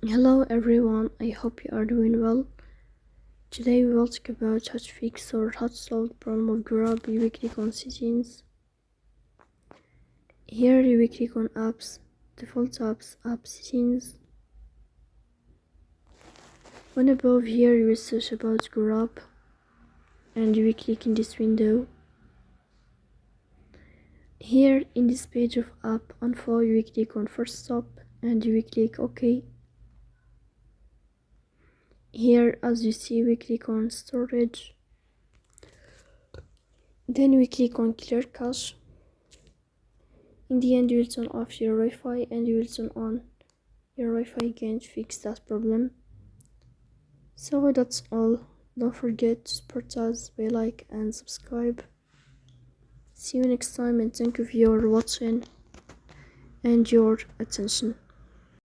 Hello everyone, I hope you are doing well. Today we will talk about how to fix or how to solve the problem of grab. You will click on settings. Here you will click on apps, default apps, app settings. When above here you will search about grab and you will click in this window. Here in this page of app info you will click on first stop and you will click OK. Here as you see we click on storage, then we click on clear cache. In the end you will turn off your Wi-Fi and you will turn on your Wi-Fi again to fix that problem. So that's all. Don't forget to support us by like and subscribe. See you next time and thank you for your watching and your attention.